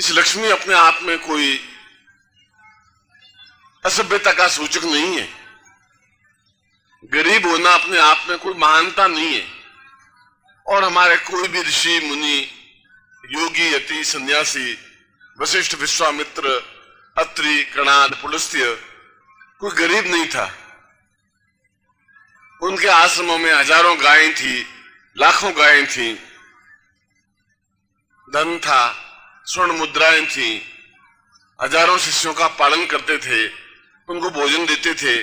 इस लक्ष्मी अपने आप में कोई असभ्यता का सूचक नहीं है। गरीब होना अपने आप में कोई महानता नहीं है। और हमारे कोई भी ऋषि मुनि, योगी, यति, सन्यासी, वशिष्ठ, विश्वामित्र, अत्रि, कणाद, पुलस्त्य कोई गरीब नहीं था। उनके आश्रमों में हजारों गायें थी, लाखों गायें थी, धन था, स्वर्ण मुद्राएं थी, हजारों शिष्यों का पालन करते थे, उनको भोजन देते थे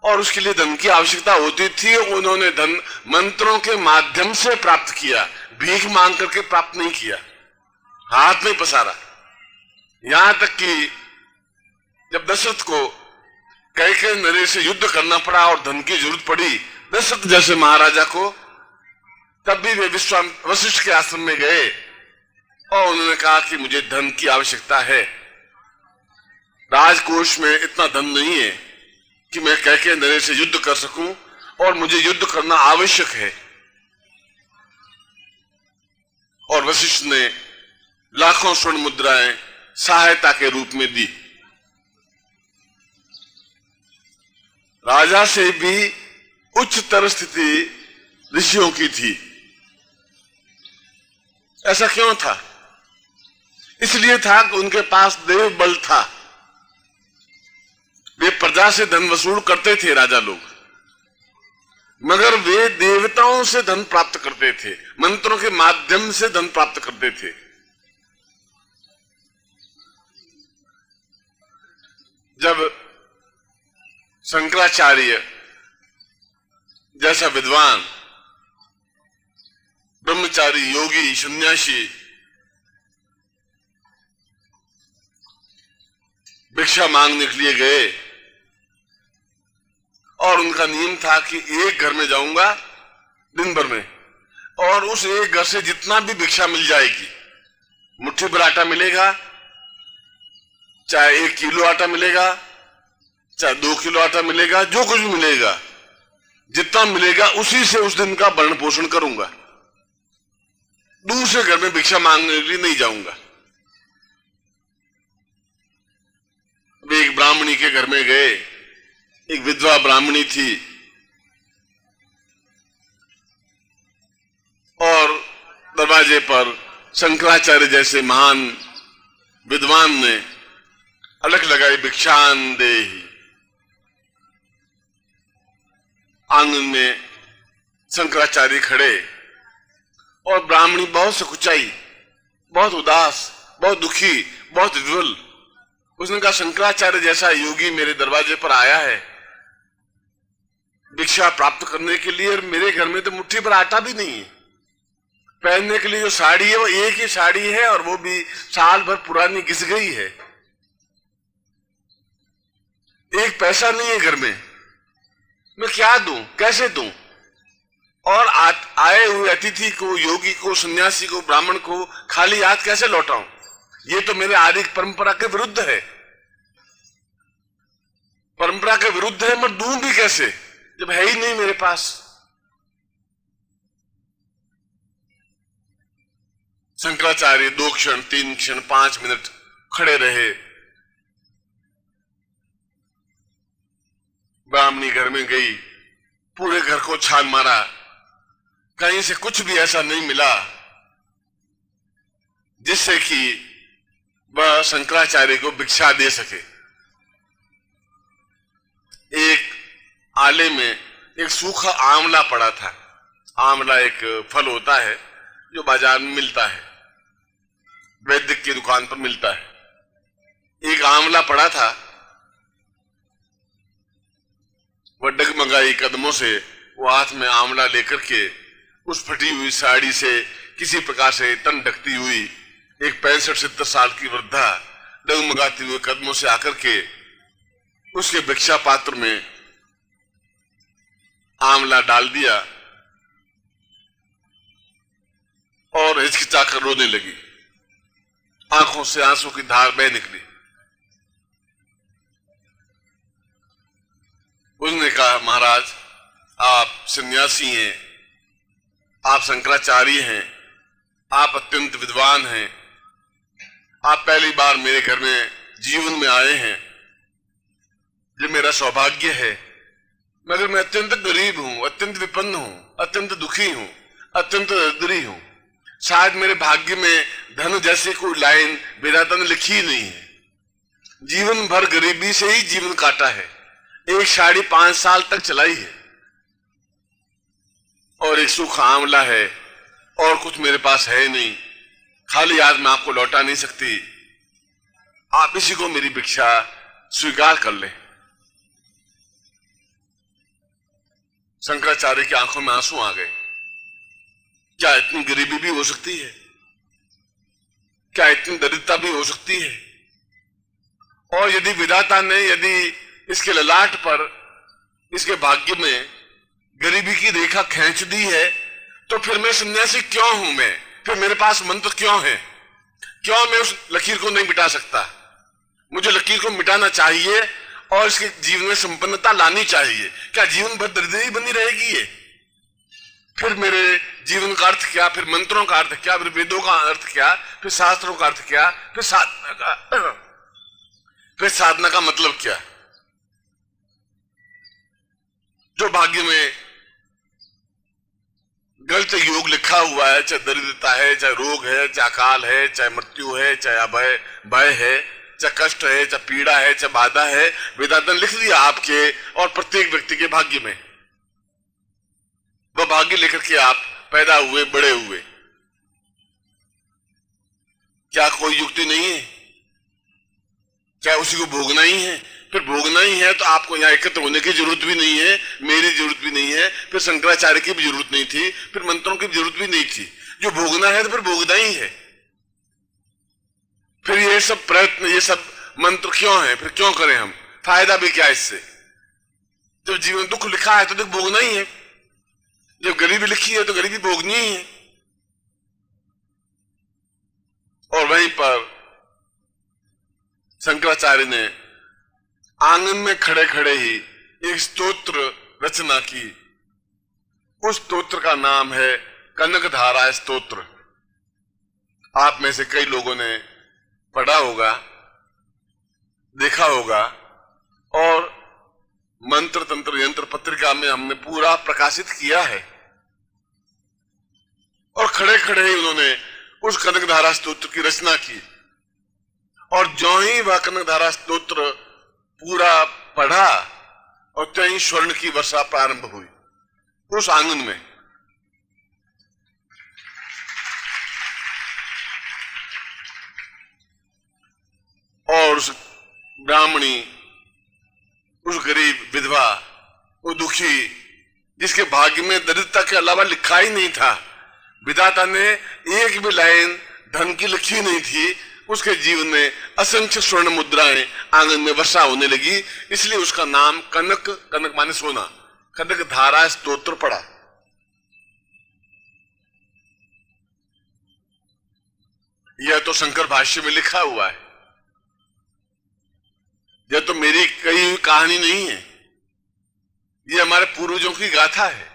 और उसके लिए धन की आवश्यकता होती थी। उन्होंने धन मंत्रों के माध्यम से प्राप्त किया, भीख मांग करके प्राप्त नहीं किया, हाथ नहीं पसारा। यहां तक कि जब दशरथ को कैकेयी नरेश से युद्ध करना पड़ा और धन की जरूरत पड़ी दशरथ जैसे महाराजा को, तब भी वे वशिष्ठ के आश्रम में गए और उन्होंने कहा कि मुझे धन की आवश्यकता है, राजकोष में इतना धन नहीं है कि मैं कैकेयी नरेश से युद्ध कर सकूं और मुझे युद्ध करना आवश्यक है। और वशिष्ठ ने लाखों स्वर्ण मुद्राएं सहायता के रूप में दी। राजा से भी उच्चतर स्थिति ऋषियों की थी। ऐसा क्यों था? इसलिए था कि उनके पास देव बल था। वे प्रजा से धन वसूल करते थे राजा लोग, मगर वे देवताओं से धन प्राप्त करते थे, मंत्रों के माध्यम से धन प्राप्त करते थे। जब शंकराचार्य जैसा विद्वान, ब्रह्मचारी, योगी, सन्यासी भिक्षा मांगने के लिए गए और उनका नियम था कि एक घर में जाऊंगा दिन भर में और उस एक घर से जितना भी भिक्षा मिल जाएगी, मुट्ठी भर आटा मिलेगा, चाहे 1 किलो आटा मिलेगा, चाहे 2 किलो आटा मिलेगा, जो कुछ भी मिलेगा, जितना मिलेगा उसी से उस दिन का भरण पोषण करूंगा, दूसरे घर में भिक्षा मांगने के लिए नहीं जाऊंगा। वे एक ब्राह्मणी के घर में गए। एक विधवा ब्राह्मणी थी और दरवाजे पर शंकराचार्य जैसे महान विद्वान ने अलख लगाई, भिक्षान देहि। आंगन में शंकराचार्य खड़े और ब्राह्मणी बहुत सकुचाई, बहुत उदास, बहुत दुखी, बहुत विवल। उसने कहा, शंकराचार्य जैसा योगी मेरे दरवाजे पर आया है भिक्षा प्राप्त करने के लिए, और मेरे घर में तो मुट्ठी भर आटा भी नहीं है। पहनने के लिए जो साड़ी है वो एक ही साड़ी है और वो भी साल भर पुरानी घिस गई है। एक पैसा नहीं है घर में, मैं क्या दूं, कैसे दूं? और आए हुए अतिथि को, योगी को, सन्यासी को, ब्राह्मण को खाली हाथ कैसे लौटाऊं? ये तो मेरे आर्य परंपरा के विरुद्ध है। परंपरा के विरुद्ध है, मैं दूं भी कैसे जब है ही नहीं मेरे पास। शंकराचार्य 2 क्षण, 3 क्षण, 5 मिनट खड़े रहे। ब्राह्मणी घर में गई, पूरे घर को छान मारा, कहीं से कुछ भी ऐसा नहीं मिला जिससे कि वह शंकराचार्य को भिक्षा दे सके। एक आले में एक सूखा आंवला पड़ा था। आंवला एक फल होता है जो बाजार में मिलता है, वैद्य की दुकान पर मिलता है। एक आंवला पड़ा था, वह डगमगाई कदमों से वो हाथ में आंवला लेकर के उस फटी हुई साड़ी से किसी प्रकार से तन ढकती हुई एक 65-70 साल की वृद्धा डगमगाती हुए कदमों से आकर के उसके भिक्षा पात्र में आंवला डाल दिया और हिचकिचाकर रोने लगी। आंखों से आंसू की धार बह निकली। उसने कहा, महाराज आप सन्यासी हैं, आप शंकराचार्य हैं, आप अत्यंत विद्वान हैं, आप पहली बार मेरे घर में जीवन में आए हैं, ये मेरा सौभाग्य है। मगर मैं अत्यंत गरीब हूं, अत्यंत विपन्न हूं, अत्यंत दुखी हूं, अत्यंत दरिद्री हूं। शायद मेरे भाग्य में धन जैसे कोई लाइन विधाता ने लिखी ही नहीं है। जीवन भर गरीबी से ही जीवन काटा है, एक साड़ी 5 साल तक चलाई है, और एक सूखा आंवला है, और कुछ मेरे पास है नहीं। खाली आज मैं आपको लौटा नहीं सकती, आप इसी को मेरी भिक्षा स्वीकार कर लें। शंकराचार्य की आंखों में आंसू आ गए। क्या इतनी गरीबी भी हो सकती है? क्या इतनी दरिद्रता भी हो सकती है? और यदि विधाता ने यदि इसके ललाट पर, इसके भाग्य में गरीबी की रेखा खींच दी है, तो फिर मैं सन्यासी क्यों हूं? मैं फिर मेरे पास मंत्र क्यों है? क्यों मैं उस लकीर को नहीं मिटा सकता? मुझे लकीर को मिटाना चाहिए और इसके जीवन में संपन्नता लानी चाहिए। क्या जीवन भर दरिद्री बनी रहेगी ये? फिर मेरे जीवन का अर्थ क्या? फिर मंत्रों का अर्थ क्या? फिर वेदों का अर्थ क्या? फिर शास्त्रों का अर्थ क्या? फिर साधना का मतलब क्या? जो भाग्य में गलत योग लिखा हुआ है, चाहे दरिद्रता है, चाहे रोग है, चाहे अकाल है, चाहे मृत्यु है, चाहे भय है, चाहे कष्ट है, चाहे पीड़ा है, चाहे बाधा है, विधाता ने लिख दिया आपके और प्रत्येक व्यक्ति के भाग्य में। वह भाग्य लेकर के आप पैदा हुए, बड़े हुए। क्या कोई युक्ति नहीं है? क्या उसी को भोगना ही है? फिर भोगना ही है तो आपको यहां एकत्र होने की जरूरत भी नहीं है, मेरी जरूरत भी नहीं है, फिर शंकराचार्य की भी जरूरत नहीं थी, फिर मंत्रों की भी जरूरत भी नहीं थी। जो भोगना है तो फिर भोगना ही है। फिर ये सब प्रयत्न, ये सब मंत्र क्यों है? फिर क्यों करें हम? फायदा भी क्या इससे? जब जीवन दुख लिखा है तो दुख भोगना ही है, जब गरीबी लिखी है तो गरीबी भोगनी ही है। और वहीं पर शंकराचार्य ने आंगन में खड़े खड़े ही एक स्तोत्र रचना की। उस स्तोत्र का नाम है कनकधारा स्तोत्र। आप में से कई लोगों ने पढ़ा होगा, देखा होगा, और मंत्र तंत्र यंत्र पत्रिका में हमने पूरा प्रकाशित किया है। और खड़े खड़े ही उन्होंने उस कनकधारा स्तोत्र की रचना की। और जो ही वह कनकधारा स्तोत्र पूरा पढ़ा और त्यों ही स्वर्ण की वर्षा प्रारंभ हुई उस आंगन में। और उस ब्राह्मणी, उस गरीब विधवा, वो दुखी, जिसके भाग्य में दरिद्रता के अलावा लिखा ही नहीं था, विधाता ने एक भी लाइन धन की लिखी नहीं थी, उसके जीवन में असंख्य स्वर्ण मुद्राएं आंगन में वर्षा होने लगी। इसलिए उसका नाम कनक, कनक माने सोना, कनक धारा स्तोत्र पड़ा। यह तो शंकर भाष्य में लिखा हुआ है, यह तो मेरी कही कहानी नहीं है, यह हमारे पूर्वजों की गाथा है।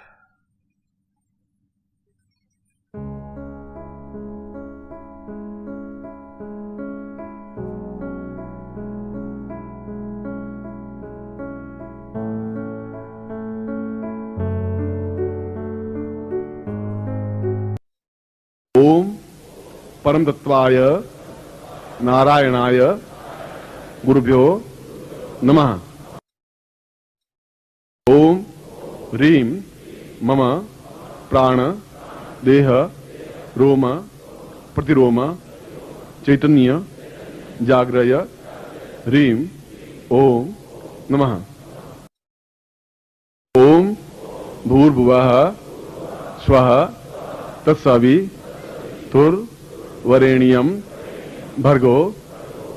ओम परम तत्वाय नारायणाय गुरुभ्यो नमः। ओम ह्रीं मम प्राण देह रोम प्रतिरोम चैतन्य जाग्रय ह्रीं ओम नमः। ओम भूर्भुवः स्वः तत्सवितुर्वरेण्यं भर्गो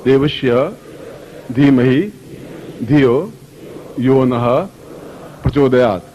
देवस्य धीमहि धियो यो नः प्रचोदयात्।